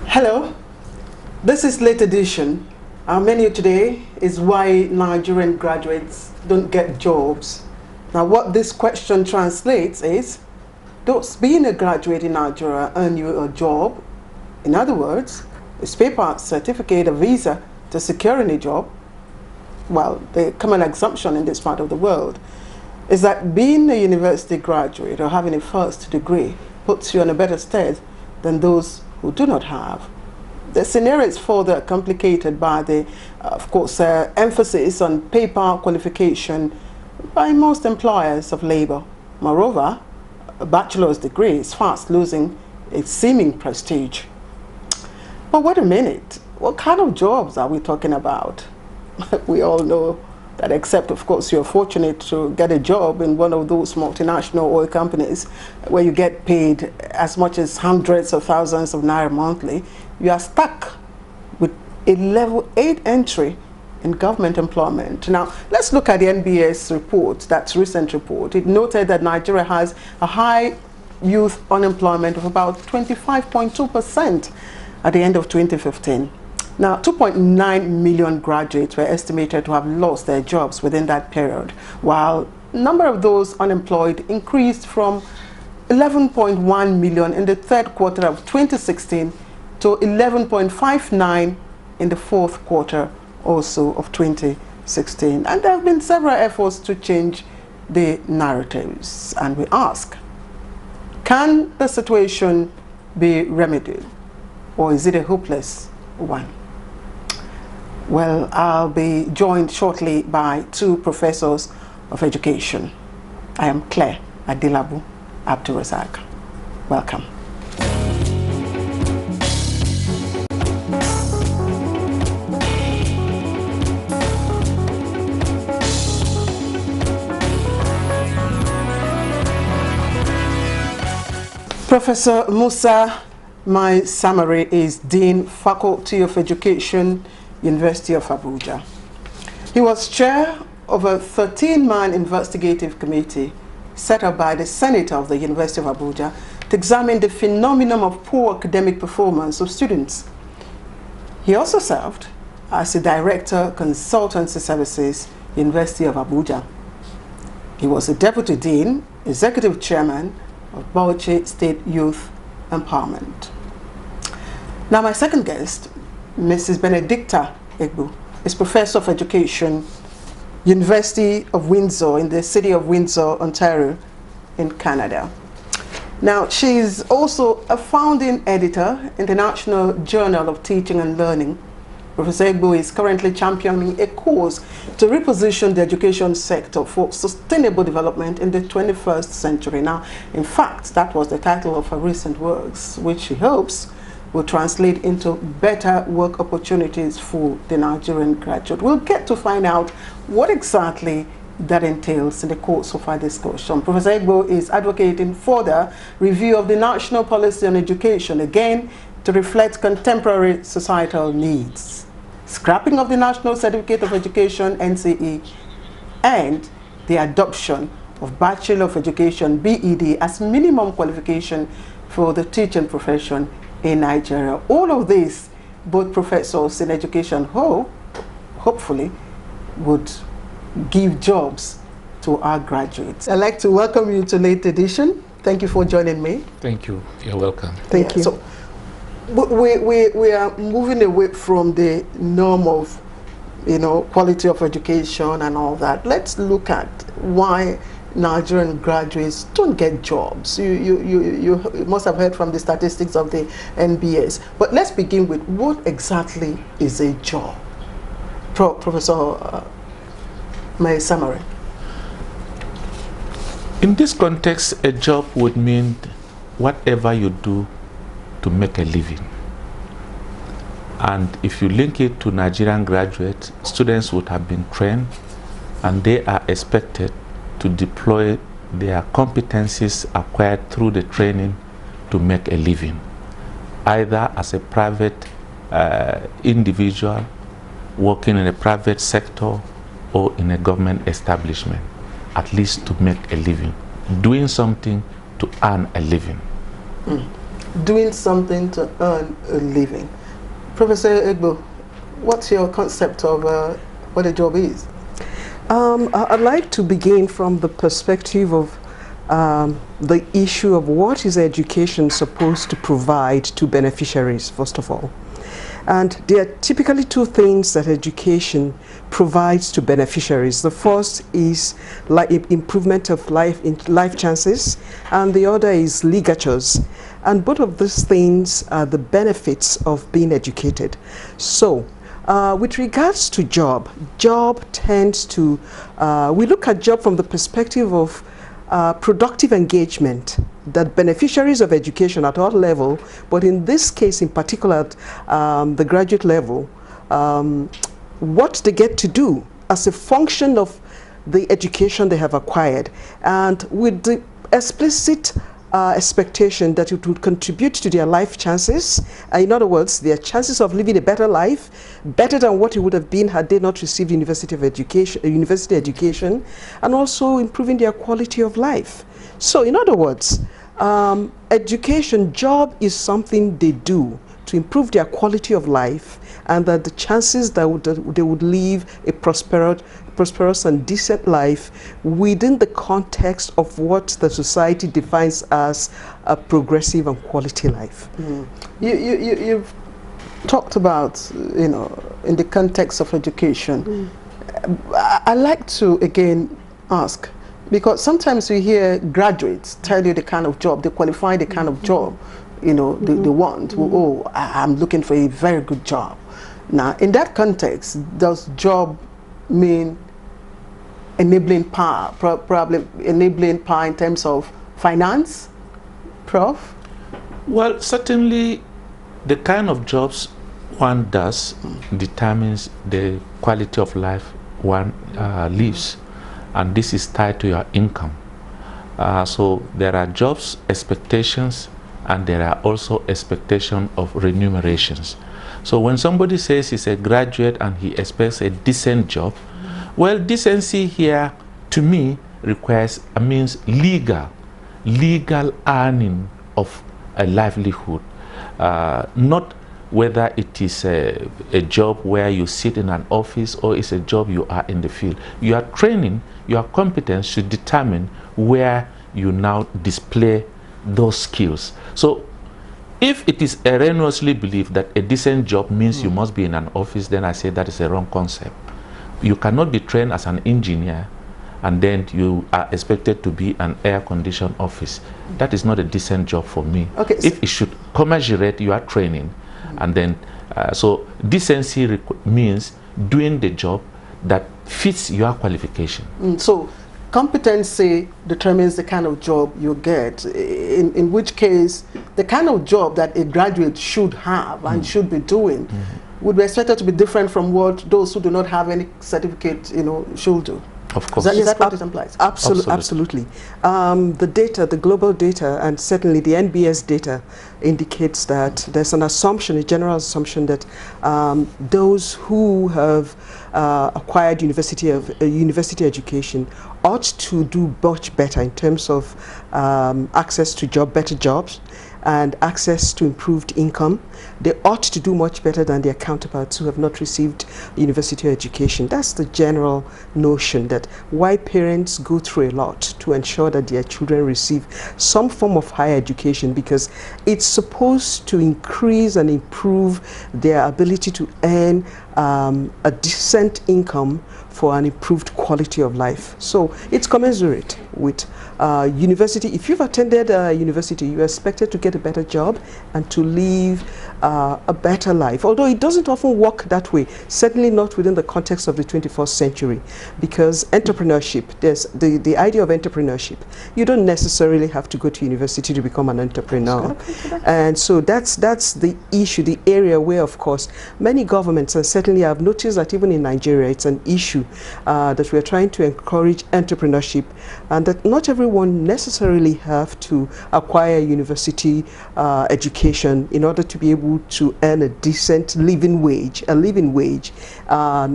Hello, this is Late Edition. Our menu today is why Nigerian graduates don't get jobs. Now what this question translates is, does being a graduate in Nigeria earn you a job? In other words, is paper, certificate, a visa to securing a job? Well, the common assumption in this part of the world is that being a university graduate or having a first degree puts you in a better stead than those who do not have. The scenario is further complicated by the, of course, emphasis on paper qualification by most employers of labor. Moreover, a bachelor's degree is fast losing its seeming prestige. But wait a minute, what kind of jobs are we talking about? We all know that, except of course you're fortunate to get a job in one of those multinational oil companies where you get paid as much as hundreds of thousands of naira monthly, you are stuck with a level 8 entry in government employment. Now let's look at the NBS report, that's recent report. It noted that Nigeria has a high youth unemployment of about 25.2% at the end of 2015. Now, 2.9 million graduates were estimated to have lost their jobs within that period, while the number of those unemployed increased from 11.1 million in the third quarter of 2016 to 11.59 in the fourth quarter also of 2016. And there have been several efforts to change the narratives. And we ask, can the situation be remedied, or is it a hopeless one? Well, I'll be joined shortly by two professors of education. I am Claire Adilabu Abdulrazak. Welcome. Professor Musa Maisamari is Dean, Faculty of Education, University of Abuja. He was chair of a 13-man investigative committee set up by the Senate of the University of Abuja to examine the phenomenon of poor academic performance of students. He also served as the Director, Consultancy Services, University of Abuja. He was the Deputy Dean, Executive Chairman of Bauchi State Youth Empowerment. Now my second guest, Mrs. Benedicta Egbon, is Professor of Education, University of Windsor in the city of Windsor, Ontario, in Canada. Now she is also a founding editor in the National Journal of Teaching and Learning. Professor Egbon is currently championing a course to reposition the education sector for sustainable development in the 21st century. Now, in fact, that was the title of her recent works, which she hopes will translate into better work opportunities for the Nigerian graduate. We'll get to find out what exactly that entails in the course of our discussion. Professor Egbon is advocating further review of the national policy on education, again, to reflect contemporary societal needs. Scrapping of the National Certificate of Education, NCE, and the adoption of Bachelor of Education, BEd, as minimum qualification for the teaching profession in Nigeria. All of this, both professors in education hopefully would give jobs to our graduates. I'd like to welcome you to Late Edition. Thank you for joining me. Thank you. You're welcome. Thank you. So we are moving away from the norm of, quality of education and all that. Let's look at why Nigerian graduates don't get jobs. You must have heard from the statistics of the NBS. But let's begin with what exactly is a job? Professor Maisamari. In this context, a job would mean whatever you do to make a living. And if you link it to Nigerian graduates, students would have been trained and they are expected to deploy their competencies acquired through the training to make a living, either as a private individual working in a private sector or in a government establishment, at least to make a living, doing something to earn a living. Doing something to earn a living. Professor Egbon, what's your concept of what a job is? I'd like to begin from the perspective of the issue of what is education supposed to provide to beneficiaries, first of all. And there are typically two things that education provides to beneficiaries. The first is improvement of life chances, and the other is ligatures. And both of these things are the benefits of being educated. So, with regards to job tends to, we look at job from the perspective of productive engagement, that beneficiaries of education at all level, but in this case in particular at the graduate level, what they get to do as a function of the education they have acquired, and with the explicit expectation that it would contribute to their life chances. In other words, their chances of living a better life, better than what it would have been had they not received university education, and also improving their quality of life. So, in other words, education, job is something they do to improve their quality of life, and that the chances that they would live a prosperous and decent life within the context of what the society defines as a progressive and quality life. You've talked about, in the context of education. I like to again ask, because sometimes we hear graduates tell you the kind of job, they qualify the kind of job, they want. Oh, I'm looking for a very good job. Now, in that context, does job mean enabling power, probably enabling power in terms of finance, Prof? Well, certainly the kind of jobs one does determines the quality of life one lives, and this is tied to your income. So there are jobs expectations, and there are also expectations of remunerations. So when somebody says he's a graduate and he expects a decent job, well, decency here to me means legal earning of a livelihood, not whether it is a job where you sit in an office or it's a job you are in the field. Your training, your competence should determine where you now display those skills. So if it is erroneously believed that a decent job means you must be in an office, then I say that is a wrong concept. You cannot be trained as an engineer and then you are expected to be an air-conditioned office. That is not a decent job for me. Okay, if it should commensurate your training, and then so decency means doing the job that fits your qualification. So competency determines the kind of job you get, in which case the kind of job that a graduate should have and should be doing would be expected to be different from what those who do not have any certificate, should do. Of course. Is that what it implies? Absolutely. The data, the global data, and certainly the NBS data indicates that there's an assumption, a general assumption that those who have acquired university education ought to do much better in terms of access to better jobs, and access to improved income, they ought to do much better than their counterparts who have not received university education. That's the general notion, that why parents go through a lot to ensure that their children receive some form of higher education, because it's supposed to increase and improve their ability to earn a decent income for an improved quality of life. So it's commensurate with university. If you've attended university, you're expected to get a better job and to live a better life. Although it doesn't often work that way, certainly not within the context of the 21st century, because entrepreneurship, there's the idea of entrepreneurship. You don't necessarily have to go to university to become an entrepreneur. And so that's the issue, the area where, of course, many governments, and certainly I've noticed that even in Nigeria, it's an issue that we're trying to encourage entrepreneurship, and that not everyone necessarily have to acquire university education in order to be able to earn a decent living wage, and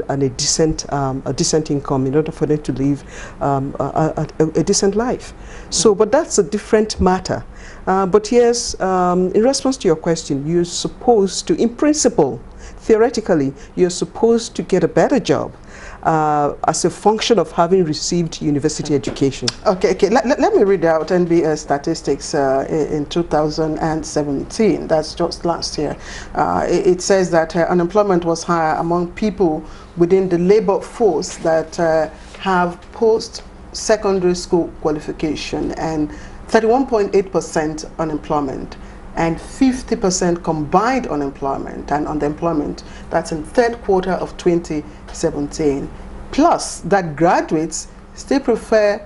a decent income in order for them to live a decent life. So, but that's a different matter. But yes, in response to your question, you're supposed to, in principle, theoretically, you're supposed to get a better job as a function of having received university education. Okay. Let me read out NBS statistics in 2017. That's just last year. It says that unemployment was higher among people within the labor force that have post-secondary school qualification, and 31.8% unemployment, and 50% combined unemployment and underemployment. That's in third quarter of 2017. Plus, that graduates still prefer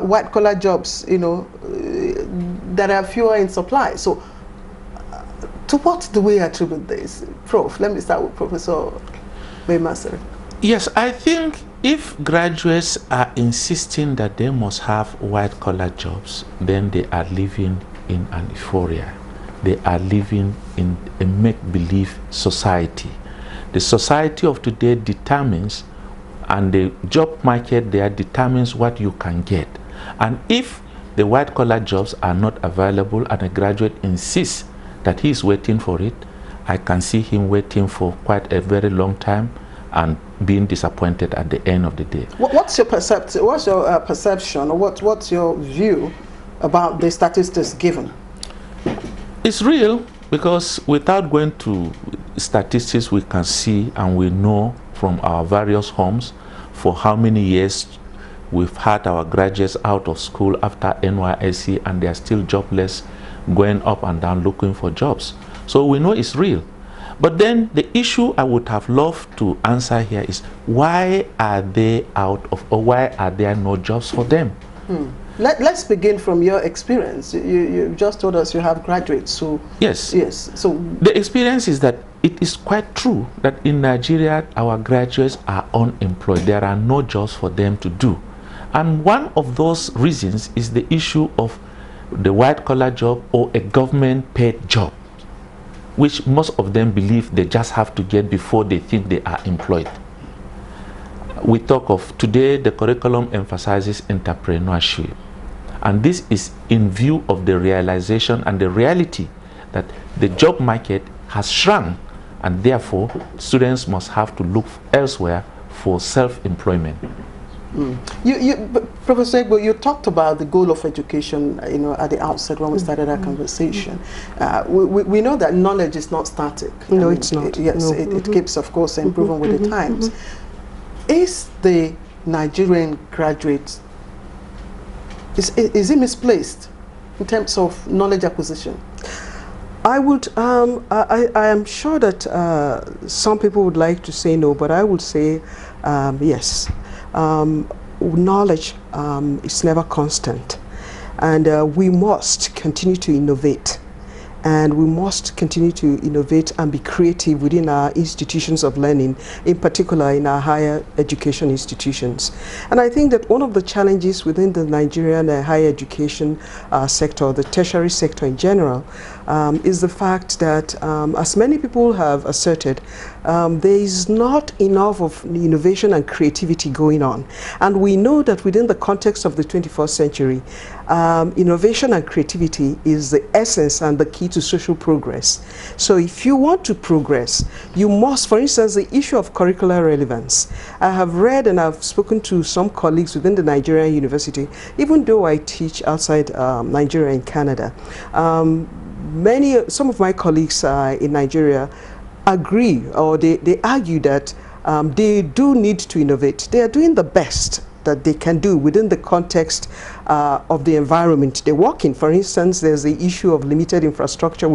white-collar jobs, that are fewer in supply. So, to what do we attribute this? Prof, let me start with Professor Maisamari. Yes, I think if graduates are insisting that they must have white-collar jobs, then they are living in an euphoria. They are living in a make-believe society. The society of today determines, and the job market there determines what you can get. And if the white-collar jobs are not available and a graduate insists that he is waiting for it, I can see him waiting for quite a very long time and being disappointed at the end of the day. What's your perception, or what's your view about the statistics given? It's real, because without going to statistics, we can see and we know from our various homes for how many years we've had our graduates out of school after NYSC and they are still jobless, going up and down looking for jobs. So we know it's real. But then the issue I would have loved to answer here is, why are they out of, or why are there no jobs for them? Let's begin from your experience. You just told us you have graduates who... Yes. So the experience is that it is quite true that in Nigeria, our graduates are unemployed. There are no jobs for them to do. And one of those reasons is the issue of the white-collar job or a government-paid job, which most of them believe they just have to get before they think they are employed. We talk of today, the curriculum emphasizes entrepreneurship. And this is in view of the realization and the reality that the job market has shrunk, and therefore students must have to look elsewhere for self-employment. Professor Egbon, you talked about the goal of education, at the outset when we started our conversation. We know that knowledge is not static. No, it's not. It keeps, of course, improving with the times. Is the Nigerian graduate, is it misplaced in terms of knowledge acquisition? I would, I am sure that some people would like to say no, but I would say yes. Knowledge is never constant, and we must continue to innovate, and we must continue to innovate and be creative within our institutions of learning, in particular in our higher education institutions. And I think that one of the challenges within the Nigerian higher education sector, the tertiary sector in general, is the fact that, as many people have asserted, there is not enough of innovation and creativity going on. And we know that within the context of the 21st century, innovation and creativity is the essence and the key to social progress. So if you want to progress, you must, for instance, the issue of curricular relevance. I have read and I've spoken to some colleagues within the Nigerian university, even though I teach outside Nigeria and Canada. Some of my colleagues in Nigeria agree, or they argue that they do need to innovate. They are doing the best that they can do within the context of the environment they work in. For instance, there's the issue of limited infrastructure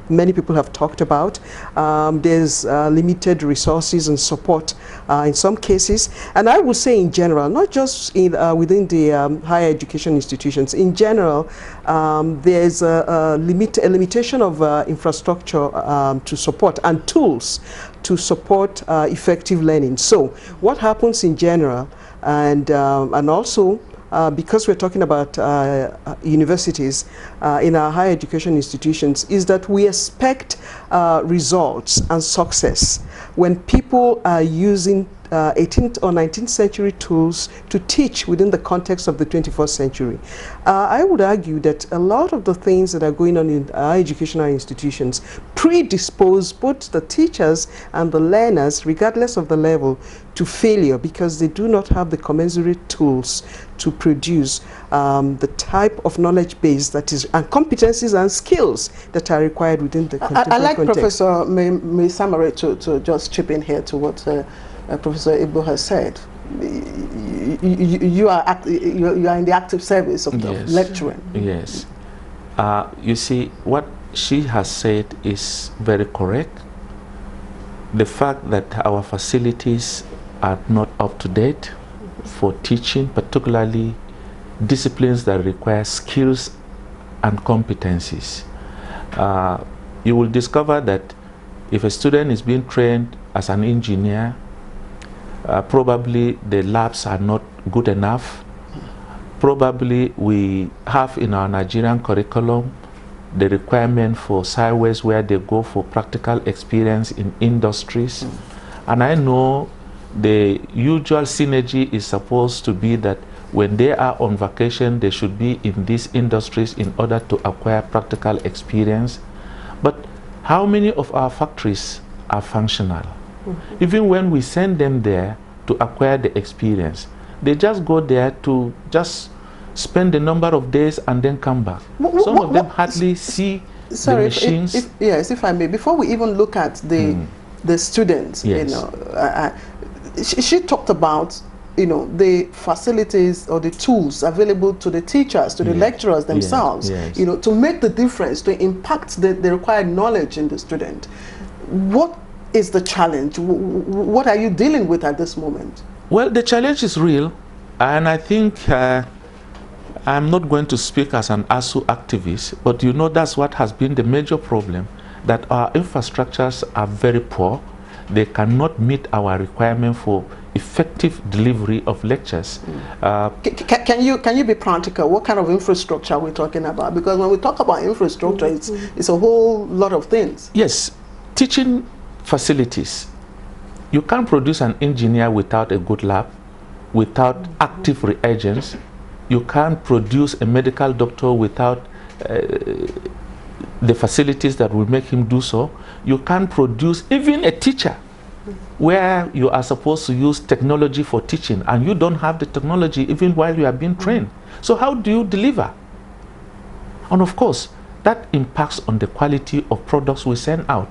many people have talked about. There's limited resources and support in some cases. And I would say in general, not just within the higher education institutions, in general, there's a limitation of infrastructure to support and tools to support effective learning. So what happens in general, and also because we're talking about universities in our higher education institutions, is that we expect results and success when people are using 18th or 19th century tools to teach within the context of the 21st century. I would argue that a lot of the things that are going on in our educational institutions predispose both the teachers and the learners, regardless of the level, to failure, because they do not have the commensurate tools to produce the type of knowledge base that is, and competencies and skills that are required within the contemporary I like context. Professor Maisamari to just chip in here to what Professor Egbon has said. You are in the active service of Yes. lecturing. Yes. You see, what she has said is very correct. The fact that our facilities are not up to date for teaching, particularly disciplines that require skills and competencies. You will discover that if a student is being trained as an engineer, probably the labs are not good enough. Probably we have in our Nigerian curriculum the requirement for sideways where they go for practical experience in industries. And I know the usual synergy is supposed to be that when they are on vacation, they should be in these industries in order to acquire practical experience. But how many of our factories are functional? Even when we send them there to acquire the experience, they just go there to just spend a number of days and then come back. Some of them hardly see the machines. If I may, before we even look at the students, Yes. you know, she talked about, you know, the facilities or the tools available to the teachers, to the Yes. lecturers themselves, Yes. you know, to make the difference, to impact the required knowledge in the student. What is the challenge? What are you dealing with at this moment? Well, the challenge is real, and I think I'm not going to speak as an ASU activist, but you know that's what has been the major problem, that our infrastructures are very poor. They cannot meet our requirement for effective delivery of lectures. Can you be practical? What kind of infrastructure are we talking about? Because when we talk about infrastructure, it's a whole lot of things. Yes, teaching facilities. You can't produce an engineer without a good lab, without active reagents. You can't produce a medical doctor without the facilities that will make him do so. You can't produce even a teacher where you are supposed to use technology for teaching and you don't have the technology even while you are being trained. So how do you deliver? And of course, that impacts on the quality of products we send out.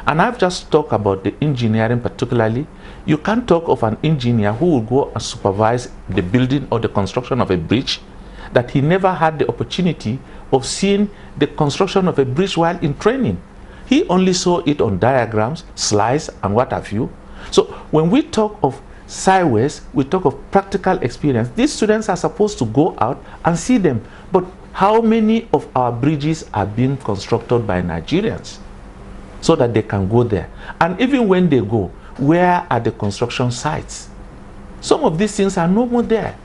And I've just talked about the engineering particularly. You can't talk of an engineer who will go and supervise the building or the construction of a bridge, that he never had the opportunity of seeing the construction of a bridge while in training. He only saw it on diagrams, slides, and what have you. So when we talk of sideways, we talk of practical experience. These students are supposed to go out and see them. But how many of our bridges are being constructed by Nigerians so that they can go there? And even when they go, where are the construction sites? Some of these things are no more there.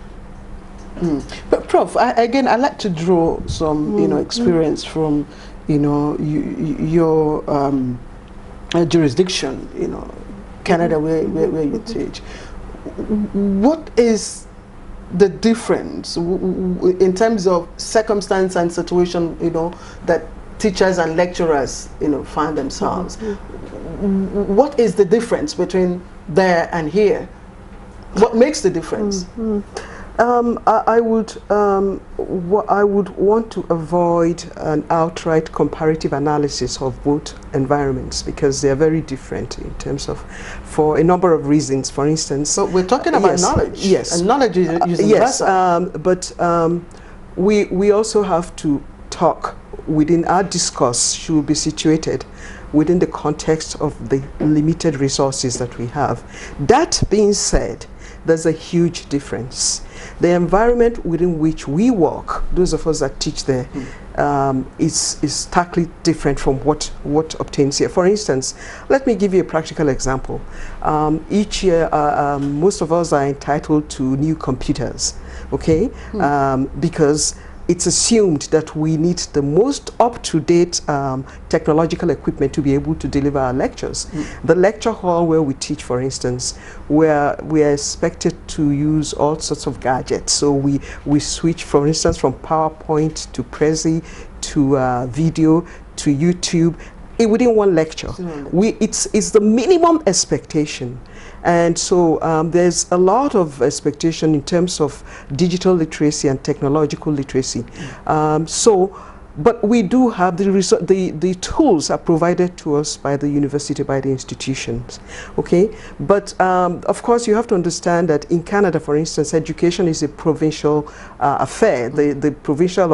But Prof, again, I like to draw some, you know, experience from, you know, your jurisdiction, Canada, where you teach. What is the difference in terms of circumstance and situation, that teachers and lecturers, find themselves? What is the difference between there and here? What makes the difference? I would want to avoid an outright comparative analysis of both environments, because they are very different in terms of, for a number of reasons. For instance, so we're talking about knowledge. Yes, and knowledge is universal. We also have to talk within our discourse, should be situated within the context of the limited resources that we have. That being said, there's a huge difference. The environment within which we work, those of us that teach there, is starkly different from what obtains here. For instance, let me give you a practical example. Each year, most of us are entitled to new computers, okay? Because it's assumed that we need the most up-to-date technological equipment to be able to deliver our lectures. The lecture hall where we teach, for instance, where we are expected to use all sorts of gadgets. So we switch, for instance, from PowerPoint to Prezi to video to YouTube within one lecture. It's the minimum expectation. And so there's a lot of expectation in terms of digital literacy and technological literacy. But we do have the tools are provided to us by the university, by the institutions, okay? But of course you have to understand that in Canada, for instance, education is a provincial affair. The provincial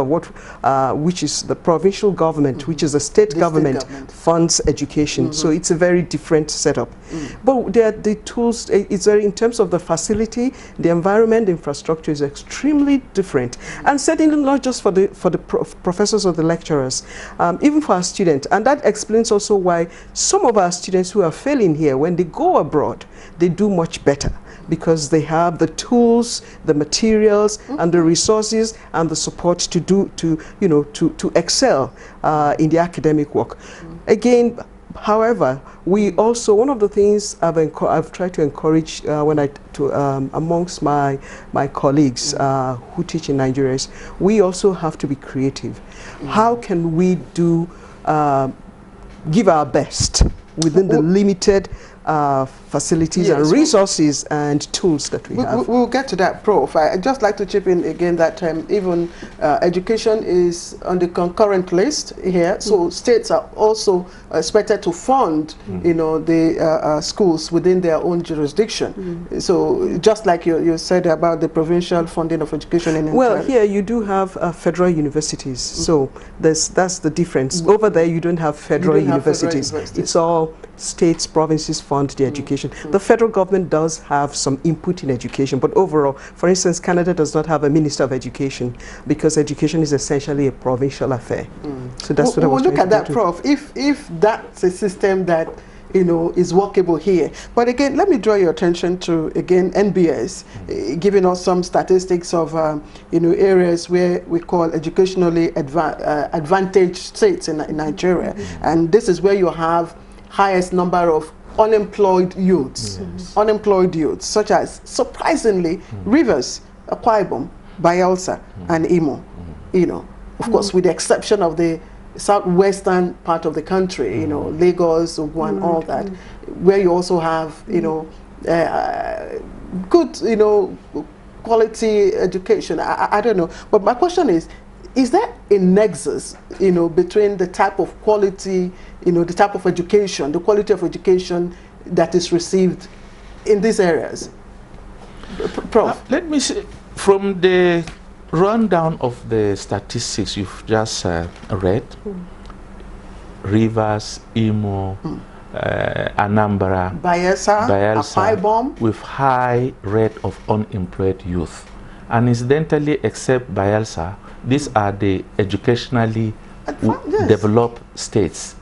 which is the provincial government, which is the state government, funds education. So it's a very different setup. But the tools, it's very, in terms of the facility, the environment, the infrastructure is extremely different. And certainly not just for the professors or the lecturers, even for our students. And that explains also why some of our students who are failing here, when they go abroad, they do much better, because they have the tools, the materials, and the resources and the support to excel in the academic work. Again, however, we also, one of the things I've tried to encourage amongst my colleagues who teach in Nigeria is, we also have to be creative. How can we give our best within the limited facilities and resources and tools that we have? We'll get to that, Prof. I'd just like to chip in again that even education is on the concurrent list here, so states are also expected to fund, the schools within their own jurisdiction. So just like you said about the provincial funding of education in well, here you do have federal universities, so that's the difference. Over there you don't have federal universities. It's all states, provinces fund the education. The federal government does have some input in education, but overall, for instance, Canada does not have a minister of education, because education is essentially a provincial affair. So that's what I was look at that, Prof. If that's a system that is workable here. But again, let me draw your attention to, again, NBS, giving us some statistics of, areas where we call educationally advantaged states in Nigeria. And this is where you have highest number of unemployed youths, such as, surprisingly, Rivers, Akwa Ibom, Bayelsa, and Imo. Of course, with the exception of the southwestern part of the country, Lagos, Ogun, all that, where you also have, good, quality education. I don't know. But my question is there a nexus, between the type of quality, the type of education, the quality of education that is received in these areas? Prof? Let me say, from the rundown of the statistics you've just read, Rivers, Imo, Anambra, Bayelsa, Akwa Ibom, with high rate of unemployed youth. And incidentally, except Bayelsa, these are the educationally developed states.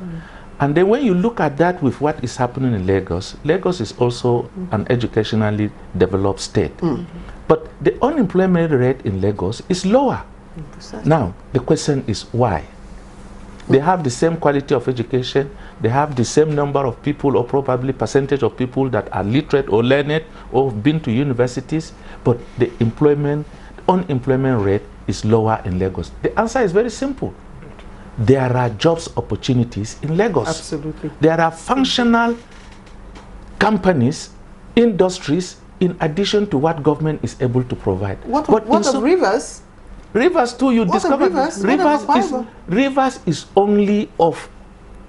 And then when you look at that with what is happening in Lagos, Lagos is also an educationally developed state. But the unemployment rate in Lagos is lower. Now, the question is why? They have the same quality of education, they have the same number of people, or probably percentage of people that are literate or learned or have been to universities, but the unemployment rate is lower in Lagos. The answer is very simple. There are jobs opportunities in Lagos. Absolutely. There are functional companies, industries, in addition to what government is able to provide. What of Rivers? Rivers too, you discover Rivers is only of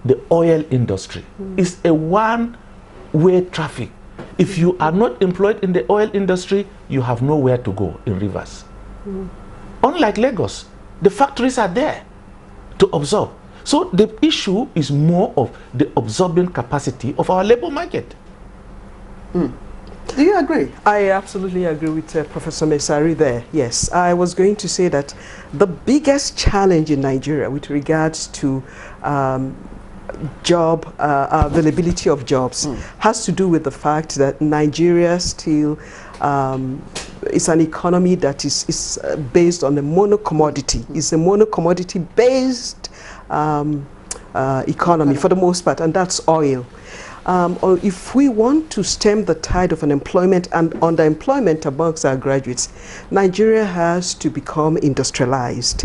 the oil industry. It's a one-way traffic. If you are not employed in the oil industry, you have nowhere to go in Rivers. Unlike Lagos, the factories are there to absorb. So the issue is more of the absorbing capacity of our labor market. Do you agree? I absolutely agree with Professor Maisamari there. Yes, I was going to say that the biggest challenge in Nigeria with regards to job availability of jobs has to do with the fact that Nigeria still is an economy that is based on a mono-commodity. It's a mono-commodity based economy for the most part, and that's oil. Or if we want to stem the tide of unemployment and underemployment amongst our graduates, Nigeria has to become industrialized.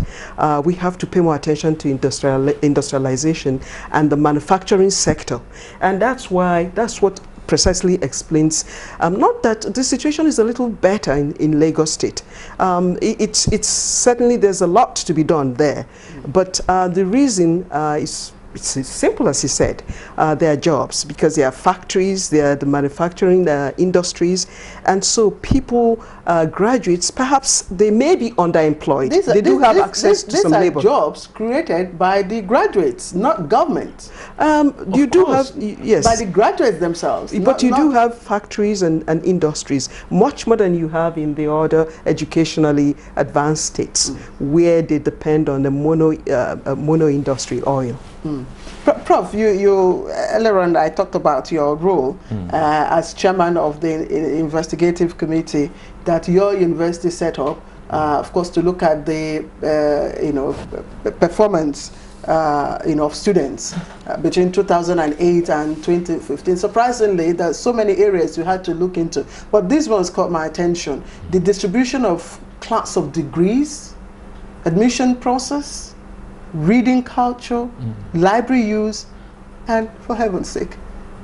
We have to pay more attention to industrialization and the manufacturing sector. And that's what precisely explains, not that the situation is a little better in Lagos State. It's certainly, there's a lot to be done there. But the reason is, it's as simple as he said. There are jobs because there are factories, there are the manufacturing industries, and so people, graduates, perhaps they may be underemployed. They do have access to some labor. These are jobs created by the graduates, not government. You do have, yes. By the graduates themselves. But you do have factories and industries, much more than you have in the other educationally advanced states, where they depend on the mono industry oil. Prof, you earlier on I talked about your role as chairman of the investigative committee that your university set up, of course, to look at the performance of students between 2008 and 2015. Surprisingly, there's so many areas you had to look into, but this one's caught my attention: the distribution of class of degrees, admission process, reading culture, library use, and for heaven's sake,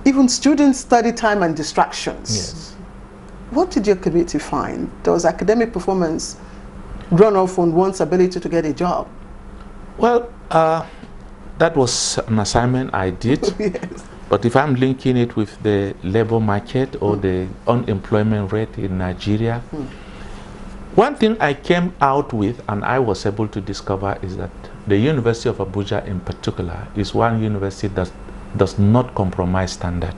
even student study time and distractions. Yes. What did your committee find? Does academic performance run off on one's ability to get a job? Well, that was an assignment I did. Yes. But if I'm linking it with the labor market or the unemployment rate in Nigeria, one thing I came out with and I was able to discover is that the University of Abuja in particular is one university that does not compromise standard.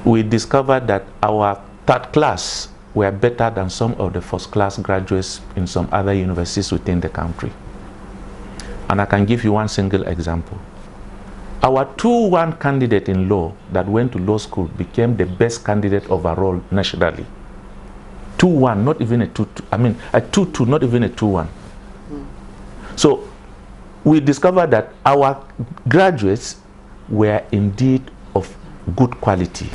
We discovered that our third class were better than some of the first class graduates in some other universities within the country. And I can give you one single example. Our 2-1 candidate in law that went to law school became the best candidate overall nationally. 2-1, not even a 2-2. I mean, a 2-2, not even a 2-1. So we discovered that our graduates were indeed of good quality.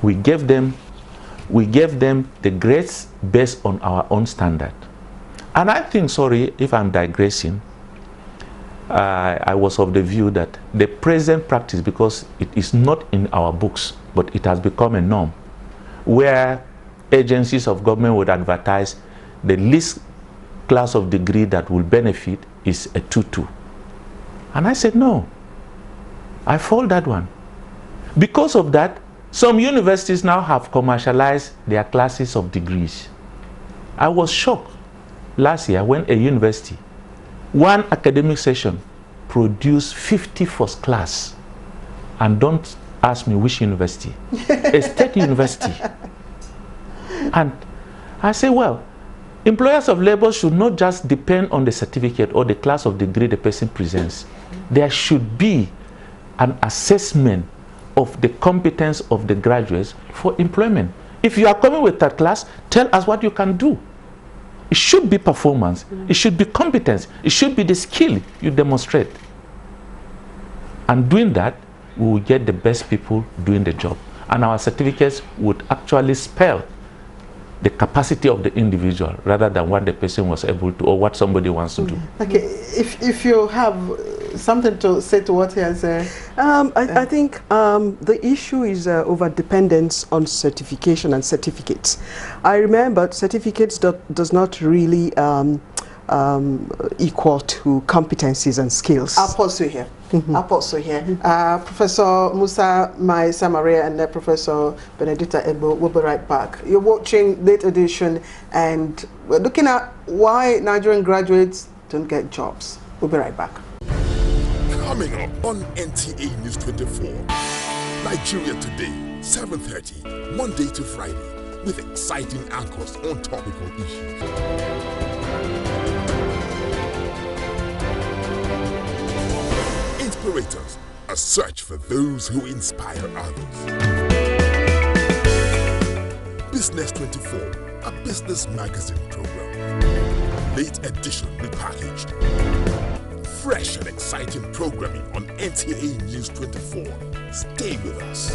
We gave them the grades based on our own standard. And I think, sorry if I'm digressing, I was of the view that the present practice, because it is not in our books, but it has become a norm, where agencies of government would advertise the least class of degree that will benefit is a 2-2. And I said, no, I fold that one. Because of that, some universities now have commercialized their classes of degrees. I was shocked last year when a university, one academic session, produced 50 first class. And don't ask me which university. A state university. And I say, well, employers of labor should not just depend on the certificate or the class of degree the person presents. There should be an assessment of the competence of the graduates for employment. If you are coming with third class, tell us what you can do. It should be performance. It should be competence. It should be the skill you demonstrate. And doing that, we will get the best people doing the job. And our certificates would actually spell the capacity of the individual rather than what the person was able to or what somebody wants to do. Okay, if you have something to say to what he has said. I think the issue is over dependence on certification and certificates. I remember certificates does not really equal to competencies and skills. I'll pause you here. I'll pause you here. Professor Musa Maisamari and Professor Benedicta Egbon will be right back. You're watching Late Edition and we're looking at why Nigerian graduates don't get jobs. We'll be right back. Coming up on NTA News 24, Nigeria Today, 7:30, Monday to Friday, with exciting anchors on topical issues. Inspirators, a search for those who inspire others. Business 24, a business magazine program. Late edition repackaged. Fresh and exciting programming on NTA News 24. Stay with us.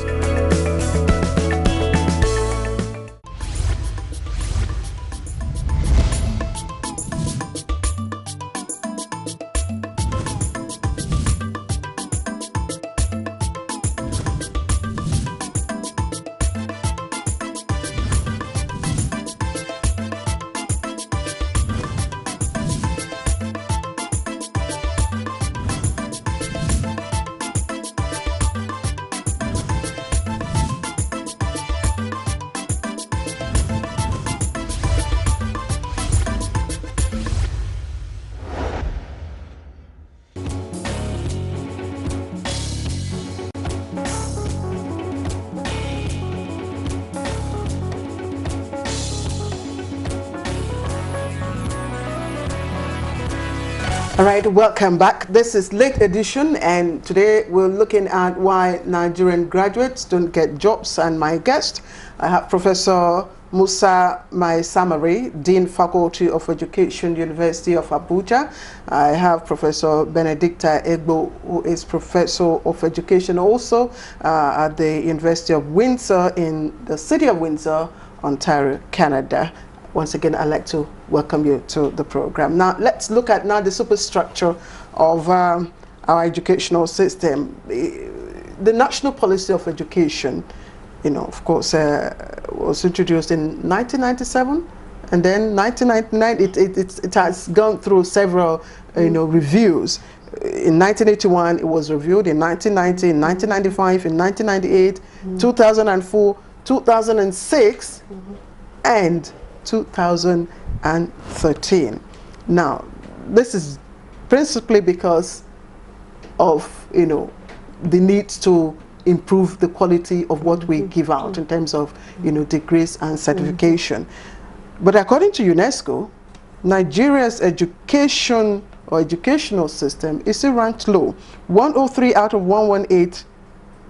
All right, welcome back. This is Late Edition, and today we're looking at why Nigerian graduates don't get jobs. And my guest, I have Professor Musa Maisamari, Dean Faculty of Education, University of Abuja. I have Professor Benedicta Egbon, who is Professor of Education also at the University of Windsor in the city of Windsor, Ontario, Canada. Once again, I'd like to welcome you to the program. Now, let's look at now the superstructure of our educational system. The National Policy of Education, you know, of course, was introduced in 1997, and then 1999, it has gone through several, reviews. In 1981, it was reviewed. In 1990, in 1995, in 1998, 2004, 2006, and 2013. Now, this is principally because of, the need to improve the quality of what we give out in terms of, degrees and certification. But according to UNESCO, Nigeria's education or educational system is still ranked low, 103 out of 118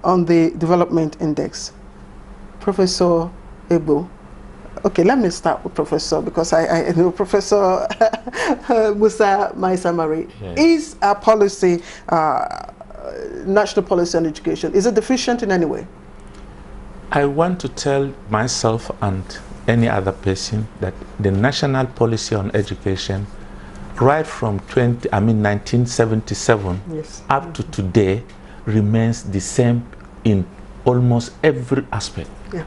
on the development index. Professor Egbon. Okay, let me start with Professor, because I know Professor Musa Maisamari. Yes. Is our policy, national policy on education, is it deficient in any way? I want to tell myself and any other person that the national policy on education, right from 1977 Yes. up to today, remains the same in almost every aspect. Yeah.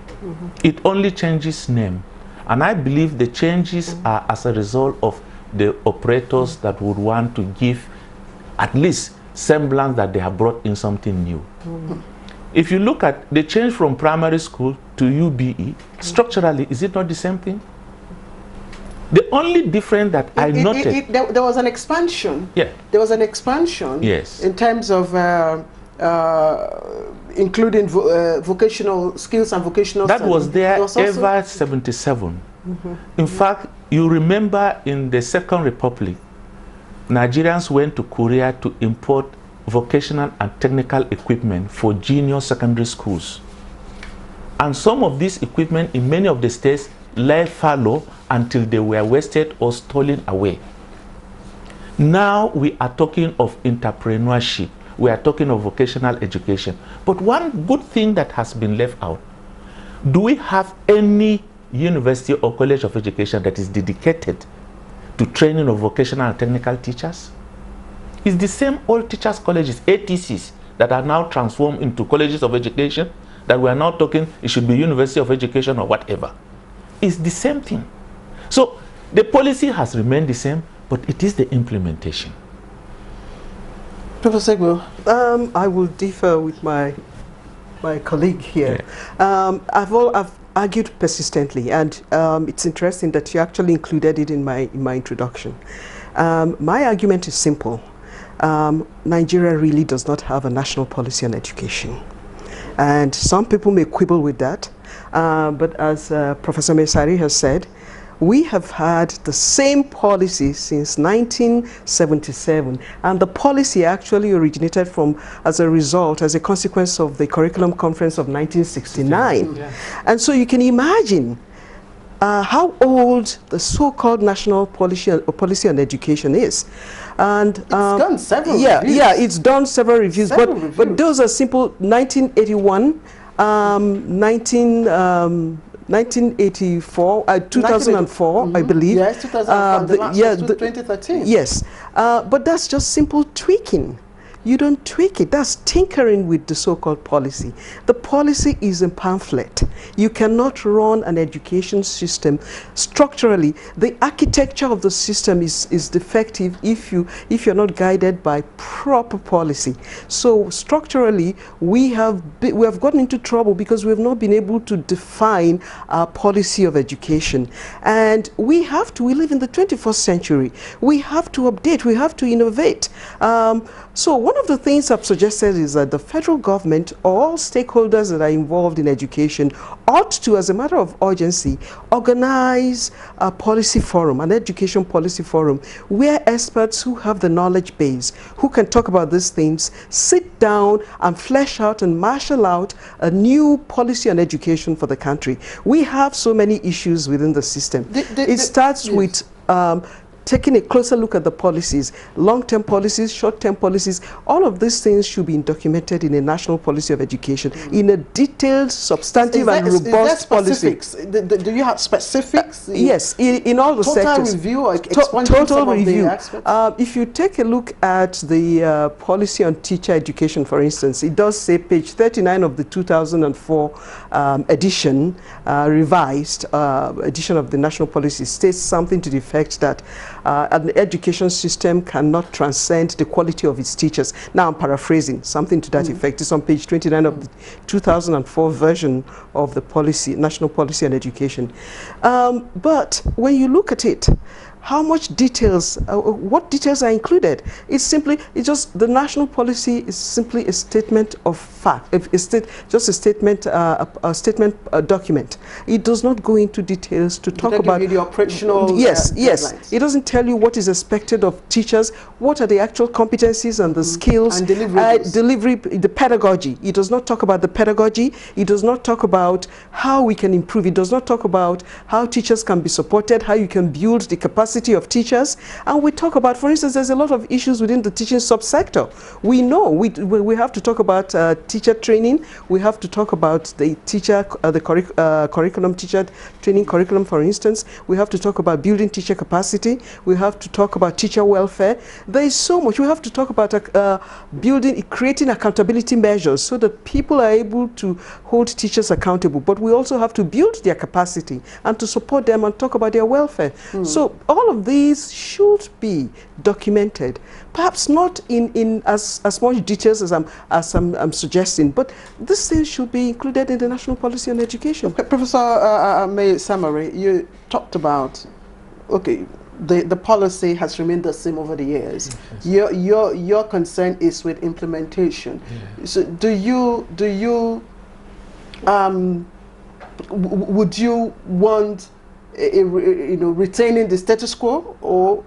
It only changes name, and I believe the changes are as a result of the operators that would want to give at least semblance that they have brought in something new. If you look at the change from primary school to UBE, structurally, is it not the same thing? The only difference that I noted... There was an expansion. Yeah. There was an expansion. Yes. In terms of including vocational skills and vocational That studies. was there was also ever 77. In fact, you remember in the Second Republic, Nigerians went to Korea to import vocational and technical equipment for junior secondary schools. And some of this equipment in many of the states lay fallow until they were wasted or stolen away. Now we are talking of entrepreneurship. we are talking of vocational education. But one good thing that has been left out, do we have any university or college of education that is dedicated to training of vocational and technical teachers? It's the same old teachers' colleges, ATCs, that are now transformed into colleges of education, that we are now talking it should be University of Education or whatever. It's the same thing. So the policy has remained the same, but it is the implementation. Professor Egbon. I will differ with my colleague here. Yeah. I've argued persistently, and it's interesting that you actually included it in my introduction. My argument is simple. Nigeria really does not have a national policy on education. And some people may quibble with that, but as Professor Maisamari has said, we have had the same policy since 1977, and the policy actually originated from, as a consequence of the Curriculum Conference of 1969. Yeah. And so you can imagine how old the so-called national policy on education is. And it's done several reviews. Yeah, it's done several reviews, but those are simple 1981, 1984, 2004, I believe. Yes, 2004, the last was 2013. Yes, but that's just simple tweaking. You don't tweak it. That's tinkering with the so-called policy. The policy is a pamphlet. You cannot run an education system structurally. The architecture of the system is defective if you're not guided by proper policy. So structurally, we have gotten into trouble because we have not been able to define our policy of education. And we live in the 21st century. We have to update. We have to innovate. So one of the things I've suggested is that the federal government, all stakeholders that are involved in education, ought to, as a matter of urgency, organize a policy forum, an education policy forum, where experts who have the knowledge base, who can talk about these things, sit down and flesh out and marshal out a new policy on education for the country. We have so many issues within the system. It starts with taking a closer look at the policies, long-term policies, short-term policies. All of these things should be documented in a national policy of education, in a detailed, substantive, and robust policy. Do you have specifics? Yes, in all the sectors. Total review or total review. If you take a look at the policy on teacher education, for instance, it does say page 39 of the 2004 edition, revised edition of the national policy, states something to the effect that an education system cannot transcend the quality of its teachers. Now I'm paraphrasing, something to that effect. It's on page 29 of the 2004 version of the policy, national policy on education. But when you look at it, how much details, what details are included? It's just the national policy is simply a statement of fact, just a statement, document. It does not go into details to talk about the operational. Yes. Deadlines. It doesn't tell you what is expected of teachers, what are the actual competencies and the skills, and delivery, the pedagogy. It does not talk about the pedagogy. It does not talk about how we can improve. It does not talk about how teachers can be supported, how you can build the capacity of teachers. And we talk about, for instance, there's a lot of issues within the teaching subsector. We know we have to talk about teacher training. We have to talk about the teacher, curriculum, teacher training curriculum, for instance. We have to talk about building teacher capacity. We have to talk about teacher welfare. There is so much. We have to talk about creating accountability measures so that people are able to hold teachers accountable. But we also have to build their capacity and to support them and talk about their welfare. So all of these should be documented, perhaps not in as much details as I'm suggesting, but this thing should be included in the national policy on education. Okay, Professor Maisamari, you talked about, the policy has remained the same over the years. Yes. Your concern is with implementation. Yeah. So would you want retaining the status quo or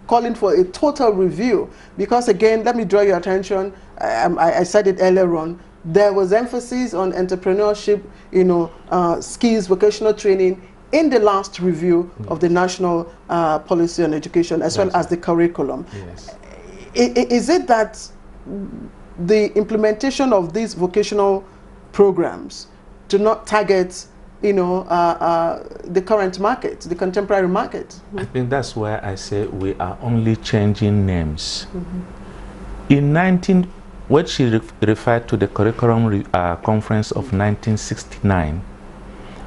calling for a total review? Because again, let me draw your attention, I said it earlier on, there was emphasis on entrepreneurship, skills, vocational training in the last review of the national policy on education, as well as the curriculum. Yes. Is it that the implementation of these vocational programs to not target, you know, the current market, the contemporary market? I think that's where I say we are only changing names. In when she referred to the curriculum conference of 1969,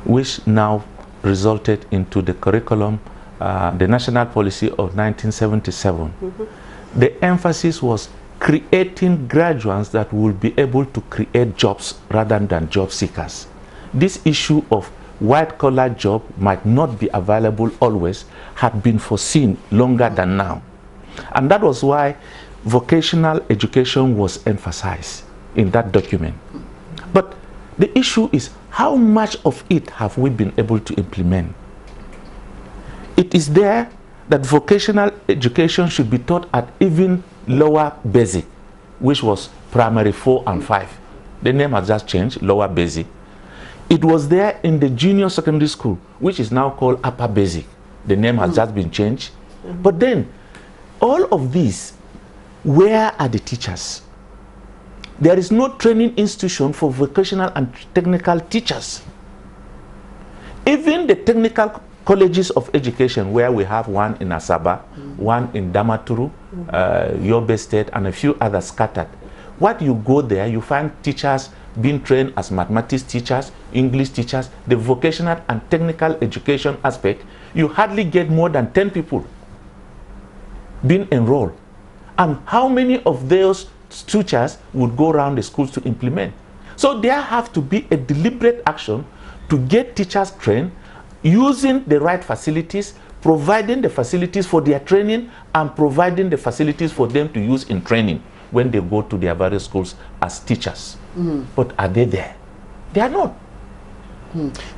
which now resulted into the curriculum, the national policy of 1977, the emphasis was creating graduates that will be able to create jobs rather than job seekers. This issue of white-collar job might not be available always had been foreseen longer than now. And that was why vocational education was emphasized in that document. But the issue is, how much of it have we been able to implement? It is there that vocational education should be taught at even lower basic, which was primary 4 and 5. The name has just changed, lower basic. It was there in the junior secondary school, which is now called upper basic. The name has just been changed. But then, all of these, where are the teachers? There is no training institution for vocational and technical teachers. Even the technical colleges of education, where we have one in Asaba, one in Damaturu, Yobe State, and a few others scattered. What you go there, you find teachers being trained as mathematics teachers, English teachers, the vocational and technical education aspect. You hardly get more than 10 people being enrolled. And how many of those teachers would go around the schools to implement? So there have to be a deliberate action to get teachers trained, using the right facilities, providing the facilities for their training, and providing the facilities for them to use in training when they go to their various schools as teachers. But are they there? They are not.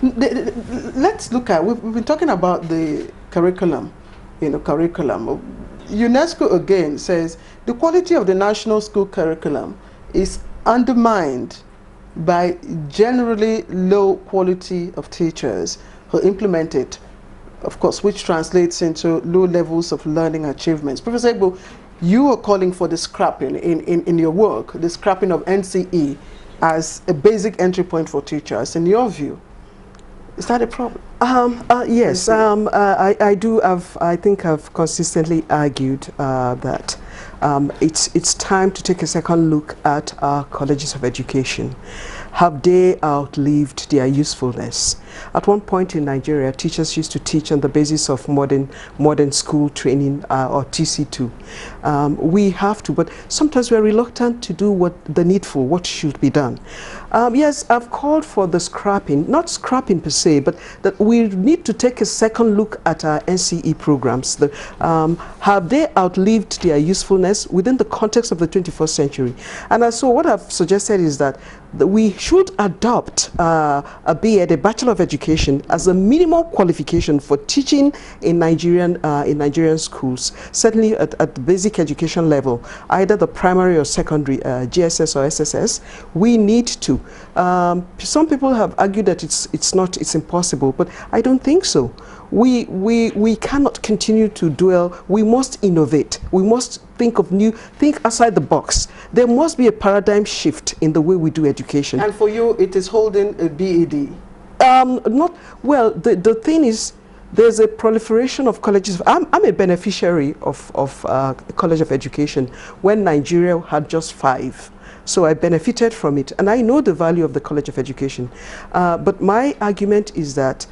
Let's look at, we've been talking about the curriculum, curriculum. UNESCO again says the quality of the national school curriculum is undermined by generally low quality of teachers who implement it, of course, which translates into low levels of learning achievements. Professor Egbon, you are calling for the scrapping in your work, the scrapping of NCE as a basic entry point for teachers. In your view, is that a problem? Yes, I think I've consistently argued that it's time to take a second look at our colleges of education. Have they outlived their usefulness? At one point in Nigeria, teachers used to teach on the basis of modern school training or TC2. We have to, but sometimes we're reluctant to do what should be done. Yes, I've called for the scrapping, not scrapping per se, but that we need to take a second look at our NCE programs. Have they outlived their usefulness within the context of the 21st century? And so what I've suggested is that we should adopt a BEd, a Bachelor of Education, as a minimal qualification for teaching in Nigerian schools, certainly at the basic education level, either the primary or secondary, GSS or SSS. We need to. Some people have argued that it's impossible, but I don't think so. We cannot continue to dwell. We must innovate. We must think outside the box. There must be a paradigm shift in the way we do education. And for you, it is holding a BEd? The thing is, there's a proliferation of colleges. I'm a beneficiary of the College of Education when Nigeria had just 5. So I benefited from it, and I know the value of the College of Education. But my argument is that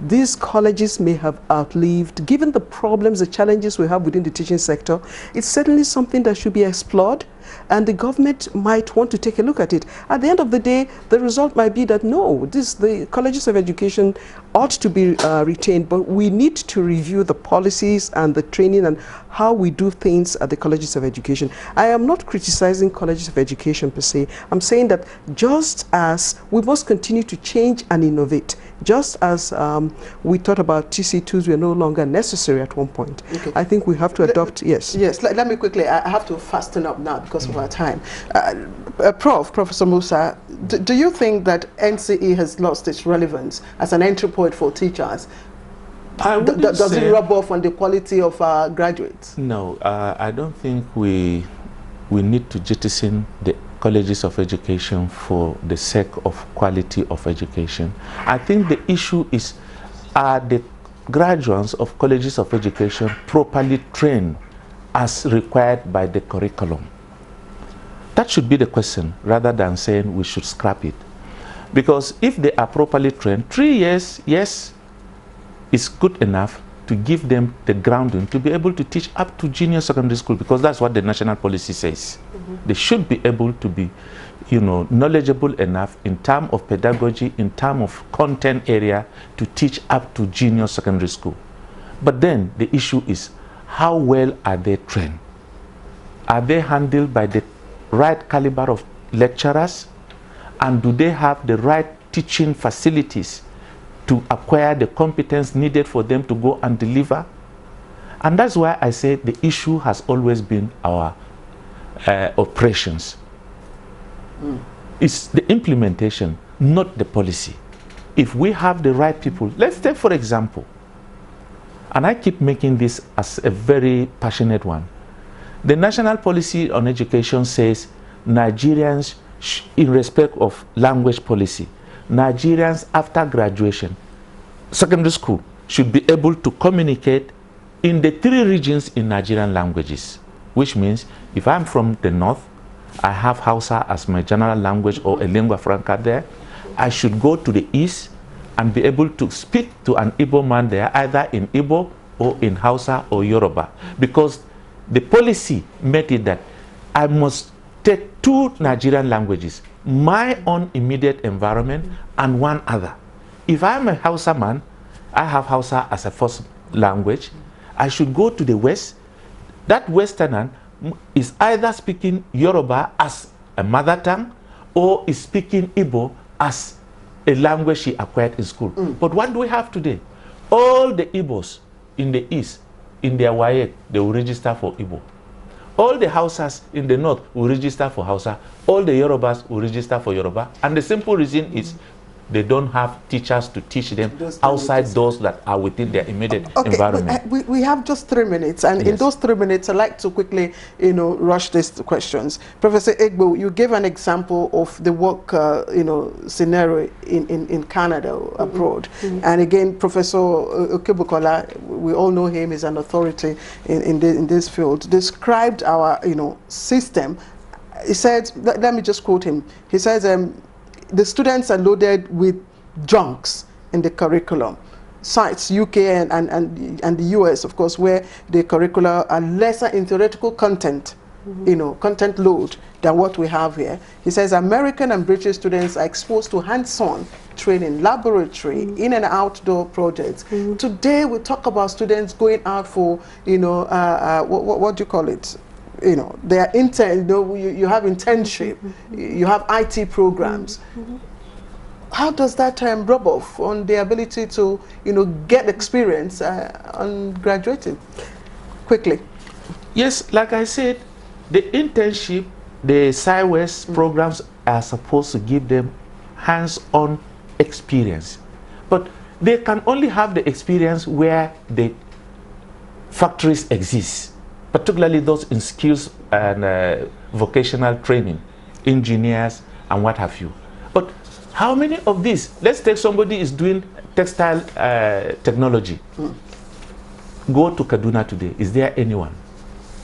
these colleges may have outlived, given the problems, the challenges we have within the teaching sector. It's certainly something that should be explored, and the government might want to take a look at it. At the end of the day, the result might be that no, the colleges of education ought to be retained, but we need to review the policies and the training and how we do things at the colleges of education. I am not criticizing colleges of education per se. I'm saying that just as we must continue to change and innovate, just as we thought about TC2s were no longer necessary at one point. Okay. I think we have to adopt, yes. Yes, let me quickly, I have to fasten up now because of our time. Professor Musa, do you think that NCE has lost its relevance as an entry point for teachers? Does it rub off on the quality of our graduates? No, I don't think we we need to jettison the colleges of education for the sake of quality of education. I think the issue is, are the graduates of colleges of education properly trained as required by the curriculum? That should be the question, rather than saying we should scrap it. Because if they are properly trained, 3 years, yes, is good enough to give them the grounding to be able to teach up to junior secondary school, because that's what the national policy says. They should be able to be, you know, knowledgeable enough in terms of pedagogy, in terms of content area, to teach up to junior secondary school. But then the issue is, how well are they trained? Are they handled by the right caliber of lecturers? And do they have the right teaching facilities to acquire the competence needed for them to go and deliver? And that's why I say the issue has always been our operations. It's the implementation, not the policy. If we have the right people, let's take for example, and I keep making this as a very passionate one, the national policy on education says Nigerians, in respect of language policy, Nigerians after graduation, secondary school, should be able to communicate in the 3 regions in Nigerian languages, which means if I'm from the north, I have Hausa as my general language or a lingua franca there, I should go to the east and be able to speak to an Igbo man there, either in Igbo or in Hausa or Yoruba, because the policy made it that I must take 2 Nigerian languages, my own immediate environment and one other. If I'm a Hausa man, I have Hausa as a first language, I should go to the west. That westerner is either speaking Yoruba as a mother tongue or is speaking Igbo as a language she acquired in school. But what do we have today? All the Igbos in the east, in their WAEC, they will register for Igbo. All the Hausas in the north will register for Hausa. All the Yorubas will register for Yoruba. And the simple reason is they don't have teachers to teach them outside those that are within their immediate environment. We have just 3 minutes, and in those 3 minutes, I'd like to quickly, you know, rush these questions. Professor Egbon, you gave an example of the work, you know, scenario in Canada, abroad. And again, Professor Okebukola, we all know him, is an authority in this field, described our, you know, system. He said, let me just quote him. He says, the students are loaded with junks in the curriculum. Cites UK and the US, of course, where the curricula are lesser in theoretical content, you know, content load than what we have here. He says American and British students are exposed to hands-on training, laboratory, in and outdoor projects. Today we talk about students going out for, you know, what do you call it? You know, they are intern. You know, you have internship, you have IT programs. How does that rub off on the ability to, you know, get experience on graduating quickly? Yes, like I said, the internship, the sideways programs are supposed to give them hands-on experience, but they can only have the experience where the factories exist, particularly those in skills and vocational training, engineers and what have you. But how many of these, let's take somebody is doing textile technology, go to Kaduna today, is there anyone?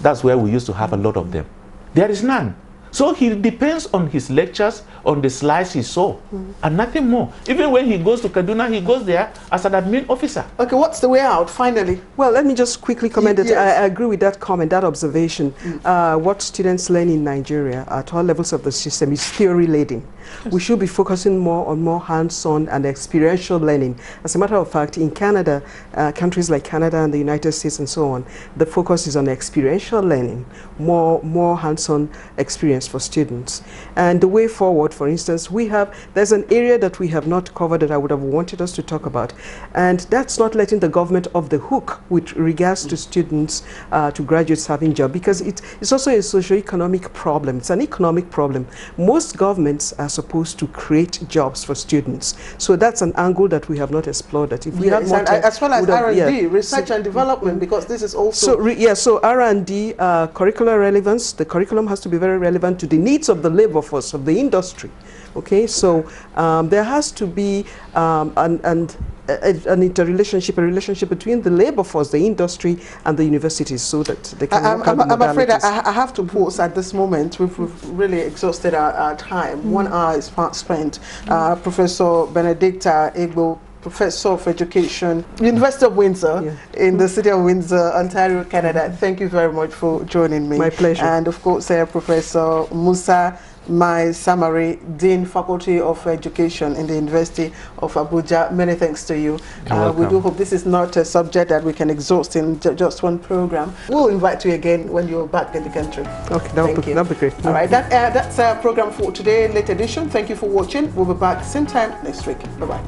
That's where we used to have a lot of them. There is none. So he depends on his lectures, on the slides he saw, and nothing more. Even when he goes to Kaduna, he goes there as an admin officer. Okay, what's the way out, finally? Well, let me just quickly comment that I agree with that comment, that observation. What students learn in Nigeria at all levels of the system is theory-laden. We should be focusing more on more hands-on and experiential learning. As a matter of fact, in Canada, countries like Canada and the United States and so on, the focus is on experiential learning, more hands-on experience for students. And the way forward for instance, there's an area that we have not covered that I would have wanted us to talk about, and that's not letting the government off the hook with regards to students, to graduates having jobs, because it's also a socio-economic problem. It's an economic problem. Most governments are supposed to create jobs for students, so that's an angle that we have not explored. That if we had more time, as well as R&D, research and development, because this is also so R&D, curricular relevance. The curriculum has to be very relevant to the needs of the labor force, of the industry. Okay, so there has to be an interrelationship, a relationship between the labor force, the industry, and the universities, so that they can work out the I'm afraid modalities. I have to pause at this moment. We've really exhausted our time. 1 hour is spent. Professor Benedicta Egbon, Professor of Education, University of Windsor, in the city of Windsor, Ontario, Canada. Thank you very much for joining me. My pleasure. And of course, Professor Musa Maisamari, Dean, Faculty of Education in the University of Abuja. Many thanks to you. We do hope this is not a subject that we can exhaust in just one program. We'll invite you again when you're back in the country. Okay, that'll be great. All right, that's our program for today, late edition. Thank you for watching. We'll be back same time next week. Bye-bye.